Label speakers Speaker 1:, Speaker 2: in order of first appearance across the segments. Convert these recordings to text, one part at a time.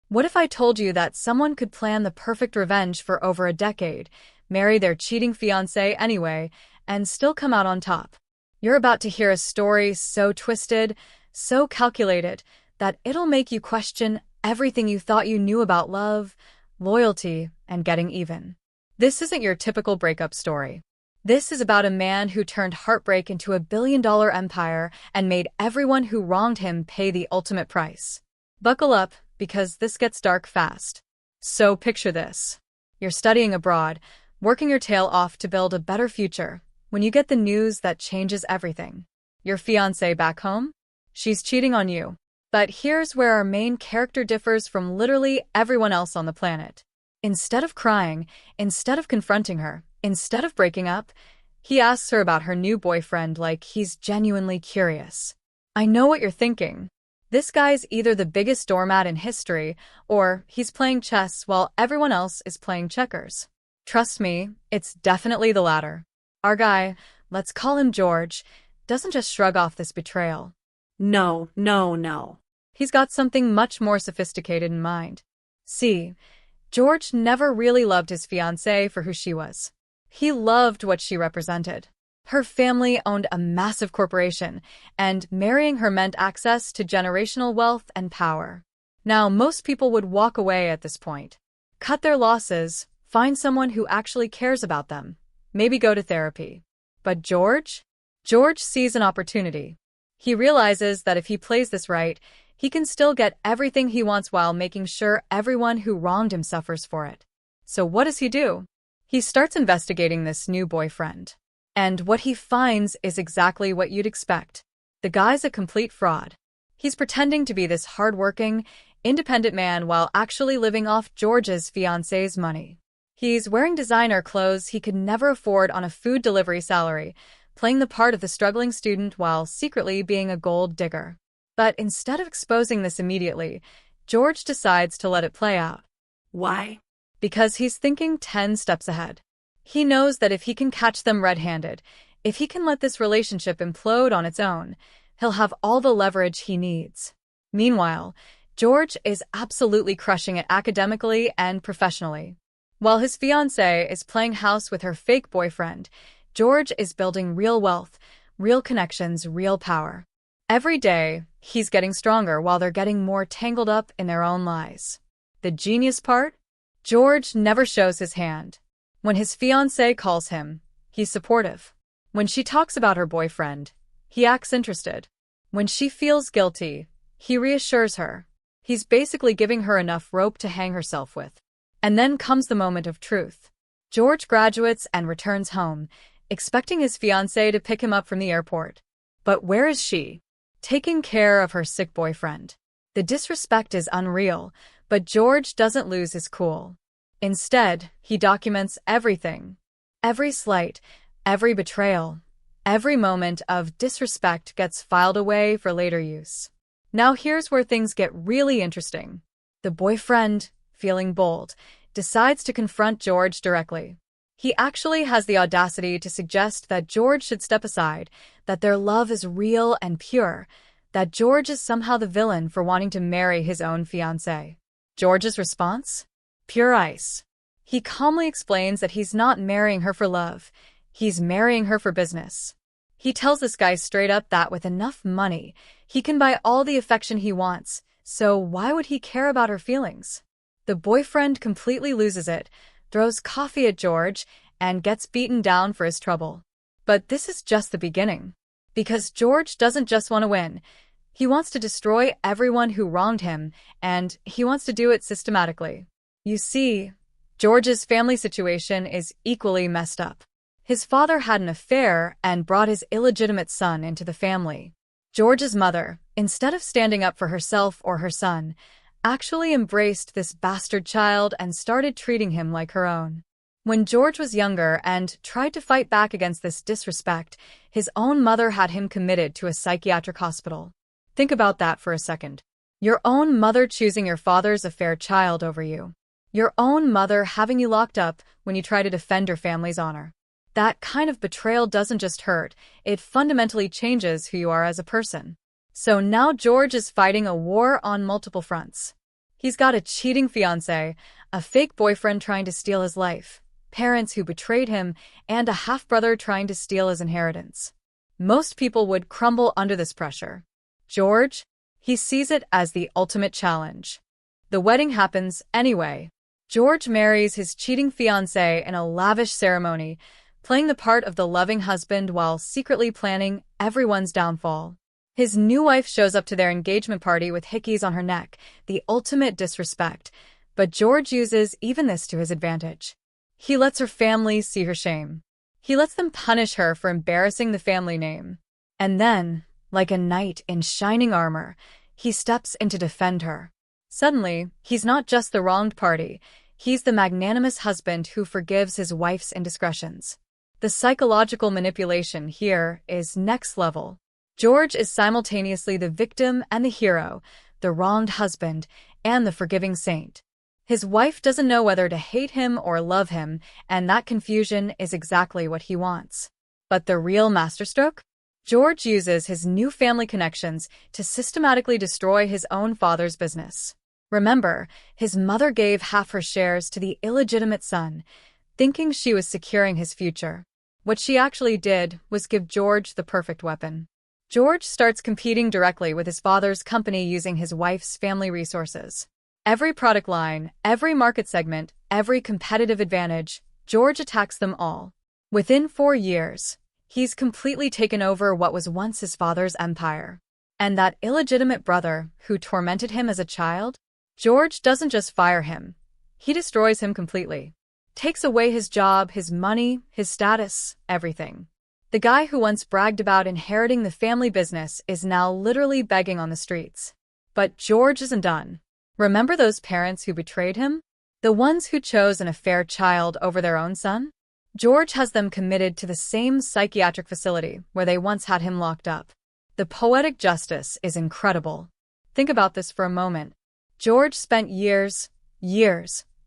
Speaker 1: What if I told you that someone could plan the perfect revenge for over a decade, marry their cheating fiancé anyway, and still come out on top? You're about to hear a story so twisted, so calculated, that it'll make you question everything you thought you knew about love, loyalty, and getting even. This isn't your typical breakup story. This is about a man who turned heartbreak into a billion-dollar empire and made everyone who wronged him pay the ultimate price. Buckle up, because this gets dark fast. So picture this. You're studying abroad, working your tail off to build a better future, when you get the news that changes everything. Your fiancée back home? She's cheating on you. But here's where our main character differs from literally everyone else on the planet. Instead of crying, instead of confronting her, instead of breaking up, he asks her about her new boyfriend like he's genuinely curious. I know what you're thinking. This guy's either the biggest doormat in history, or he's playing chess while everyone else is playing checkers. Trust me, it's definitely the latter. Our guy, let's call him George, doesn't just shrug off this betrayal.
Speaker 2: No, no, no.
Speaker 1: He's got something much more sophisticated in mind. See, George never really loved his fiancée for who she was. He loved what she represented. Her family owned a massive corporation, and marrying her meant access to generational wealth and power. Now, most people would walk away at this point. Cut their losses, find someone who actually cares about them, maybe go to therapy. But George? George sees an opportunity. He realizes that if he plays this right, he can still get everything he wants while making sure everyone who wronged him suffers for it. So what does he do? He starts investigating this new boyfriend. And what he finds is exactly what you'd expect. The guy's a complete fraud. He's pretending to be this hardworking, independent man while actually living off George's fiancée's money. He's wearing designer clothes he could never afford on a food delivery salary, playing the part of the struggling student while secretly being a gold digger. But instead of exposing this immediately, George decides to let it play out.
Speaker 2: Why?
Speaker 1: Because he's thinking 10 steps ahead. He knows that if he can catch them red-handed, if he can let this relationship implode on its own, he'll have all the leverage he needs. Meanwhile, George is absolutely crushing it academically and professionally. While his fiancée is playing house with her fake boyfriend, George is building real wealth, real connections, real power. Every day, he's getting stronger while they're getting more tangled up in their own lies. The genius part? George never shows his hand. When his fiancée calls him, he's supportive. When she talks about her boyfriend, he acts interested. When she feels guilty, he reassures her. He's basically giving her enough rope to hang herself with. And then comes the moment of truth. George graduates and returns home, expecting his fiancée to pick him up from the airport. But where is she? Taking care of her sick boyfriend. The disrespect is unreal, but George doesn't lose his cool. Instead, he documents everything. Every slight, every betrayal, every moment of disrespect gets filed away for later use. Now here's where things get really interesting. The boyfriend, feeling bold, decides to confront George directly. He actually has the audacity to suggest that George should step aside, that their love is real and pure, that George is somehow the villain for wanting to marry his own fiancée. George's response? Pure ice. He calmly explains that he's not marrying her for love, he's marrying her for business. He tells this guy straight up that with enough money, he can buy all the affection he wants, so why would he care about her feelings? The boyfriend completely loses it, throws coffee at George, and gets beaten down for his trouble. But this is just the beginning. Because George doesn't just want to win. He wants to destroy everyone who wronged him, and he wants to do it systematically. You see, George's family situation is equally messed up. His father had an affair and brought his illegitimate son into the family. George's mother, instead of standing up for herself or her son, actually embraced this bastard child and started treating him like her own. When George was younger and tried to fight back against this disrespect, his own mother had him committed to a psychiatric hospital. Think about that for a second. Your own mother choosing your father's affair child over you. Your own mother having you locked up when you try to defend your family's honor. That kind of betrayal doesn't just hurt, it fundamentally changes who you are as a person. So now George is fighting a war on multiple fronts. He's got a cheating fiancé, a fake boyfriend trying to steal his life, parents who betrayed him, and a half-brother trying to steal his inheritance. Most people would crumble under this pressure. George? He sees it as the ultimate challenge. The wedding happens anyway. George marries his cheating fiancé in a lavish ceremony, playing the part of the loving husband while secretly planning everyone's downfall. His new wife shows up to their engagement party with hickeys on her neck, the ultimate disrespect, but George uses even this to his advantage. He lets her family see her shame. He lets them punish her for embarrassing the family name. And then, like a knight in shining armor, he steps in to defend her. Suddenly, he's not just the wronged party, he's the magnanimous husband who forgives his wife's indiscretions. The psychological manipulation here is next level. George is simultaneously the victim and the hero, the wronged husband, and the forgiving saint. His wife doesn't know whether to hate him or love him, and that confusion is exactly what he wants. But the real masterstroke? George uses his new family connections to systematically destroy his own father's business. Remember, his mother gave half her shares to the illegitimate son, thinking she was securing his future. What she actually did was give George the perfect weapon. George starts competing directly with his father's company using his wife's family resources. Every product line, every market segment, every competitive advantage, George attacks them all. Within 4 years, he's completely taken over what was once his father's empire. And that illegitimate brother who tormented him as a child? George doesn't just fire him. He destroys him completely. Takes away his job, his money, his status, everything. The guy who once bragged about inheriting the family business is now literally begging on the streets. But George isn't done. Remember those parents who betrayed him? The ones who chose an affair child over their own son? George has them committed to the same psychiatric facility where they once had him locked up. The poetic justice is incredible. Think about this for a moment. George spent years,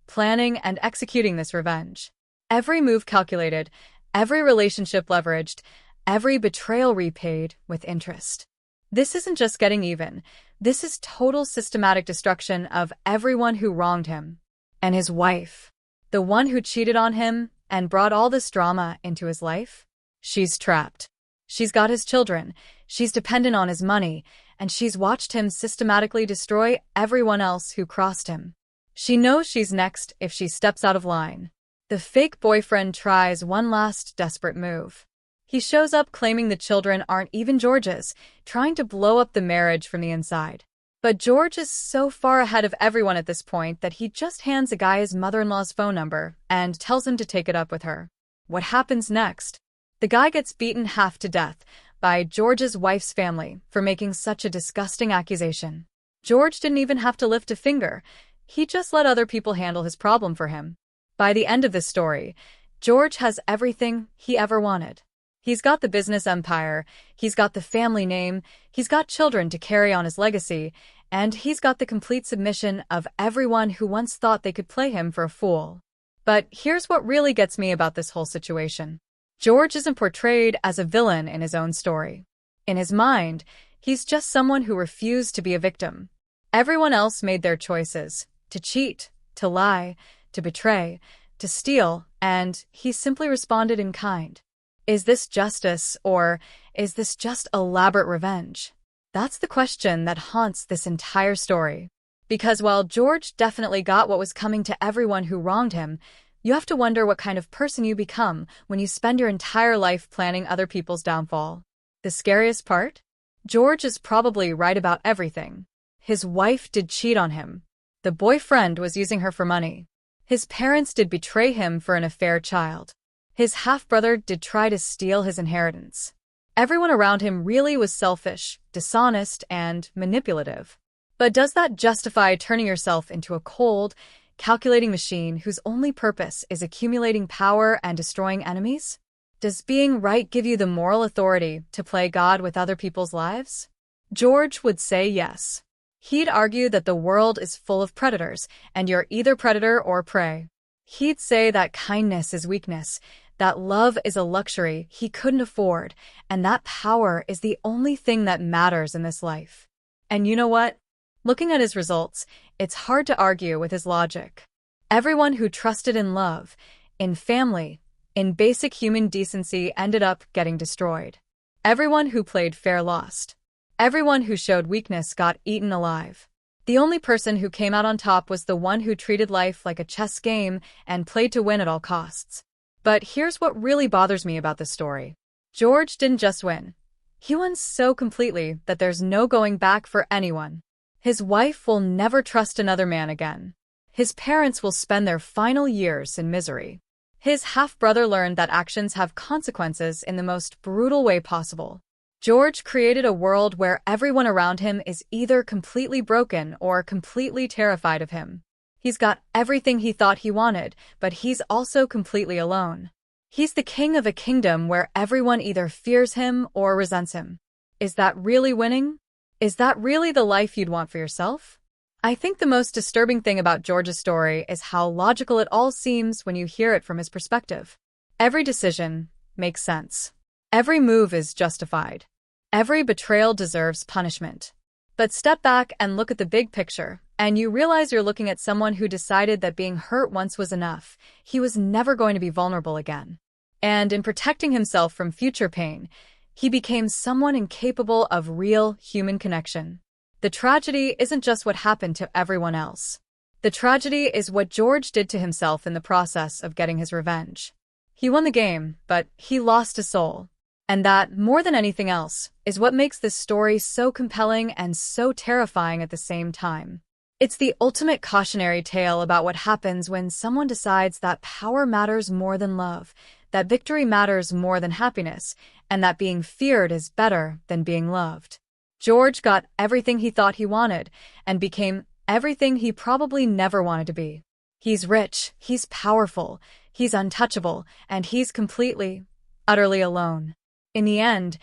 Speaker 1: planning and executing this revenge. Every move calculated, every relationship leveraged, every betrayal repaid with interest. This isn't just getting even. This is total systematic destruction of everyone who wronged him. And his wife, the one who cheated on him and brought all this drama into his life, she's trapped. She's got his children, she's dependent on his money, and she's watched him systematically destroy everyone else who crossed him. She knows she's next if she steps out of line. The fake boyfriend tries one last desperate move. He shows up claiming the children aren't even George's, trying to blow up the marriage from the inside. But George is so far ahead of everyone at this point that he just hands a guy his mother-in-law's phone number and tells him to take it up with her. What happens next? The guy gets beaten half to death by George's wife's family for making such a disgusting accusation. George didn't even have to lift a finger. He just let other people handle his problem for him. By the end of this story, George has everything he ever wanted. He's got the business empire, he's got the family name, he's got children to carry on his legacy, and he's got the complete submission of everyone who once thought they could play him for a fool. But here's what really gets me about this whole situation. George isn't portrayed as a villain in his own story. In his mind, he's just someone who refused to be a victim. Everyone else made their choices, to cheat, to lie, to betray, to steal, and he simply responded in kind. Is this justice, or is this just elaborate revenge? That's the question that haunts this entire story. Because while George definitely got what was coming to everyone who wronged him, you have to wonder what kind of person you become when you spend your entire life planning other people's downfall. The scariest part? George is probably right about everything. His wife did cheat on him. The boyfriend was using her for money. His parents did betray him for an affair child. His half-brother did try to steal his inheritance. Everyone around him really was selfish, dishonest, and manipulative. But does that justify turning yourself into a cold, calculating machine whose only purpose is accumulating power and destroying enemies? Does being right give you the moral authority to play God with other people's lives? George would say yes. He'd argue that the world is full of predators, and you're either predator or prey. He'd say that kindness is weakness, that love is a luxury he couldn't afford, and that power is the only thing that matters in this life. And you know what? Looking at his results, it's hard to argue with his logic. Everyone who trusted in love, in family, in basic human decency ended up getting destroyed. Everyone who played fair lost. Everyone who showed weakness got eaten alive. The only person who came out on top was the one who treated life like a chess game and played to win at all costs. But here's what really bothers me about this story. George didn't just win. He won so completely that there's no going back for anyone. His wife will never trust another man again. His parents will spend their final years in misery. His half-brother learned that actions have consequences in the most brutal way possible. George created a world where everyone around him is either completely broken or completely terrified of him. He's got everything he thought he wanted, but he's also completely alone. He's the king of a kingdom where everyone either fears him or resents him. Is that really winning? Is that really the life you'd want for yourself? I think the most disturbing thing about George's story is how logical it all seems when you hear it from his perspective. Every decision makes sense. Every move is justified. Every betrayal deserves punishment. But step back and look at the big picture, and you realize you're looking at someone who decided that being hurt once was enough. He was never going to be vulnerable again. And in protecting himself from future pain, he became someone incapable of real human connection. The tragedy isn't just what happened to everyone else. The tragedy is what George did to himself in the process of getting his revenge. He won the game, but he lost his soul. And that, more than anything else, is what makes this story so compelling and so terrifying at the same time. It's the ultimate cautionary tale about what happens when someone decides that power matters more than love, that victory matters more than happiness, and that being feared is better than being loved. George got everything he thought he wanted and became everything he probably never wanted to be. He's rich, he's powerful, he's untouchable, and he's completely, utterly alone. In the end,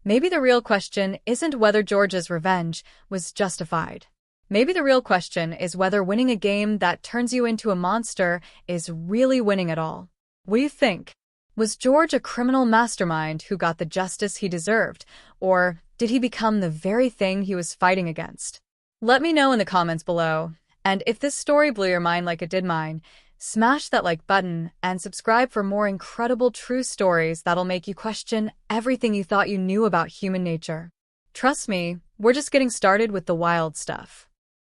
Speaker 1: maybe the real question isn't whether George's revenge was justified. Maybe the real question is whether winning a game that turns you into a monster is really winning at all. What do you think? Was George a criminal mastermind who got the justice he deserved, or did he become the very thing he was fighting against? Let me know in the comments below, and if this story blew your mind like it did mine, smash that like button and subscribe for more incredible true stories that'll make you question everything you thought you knew about human nature. Trust me, we're just getting started with the wild stuff.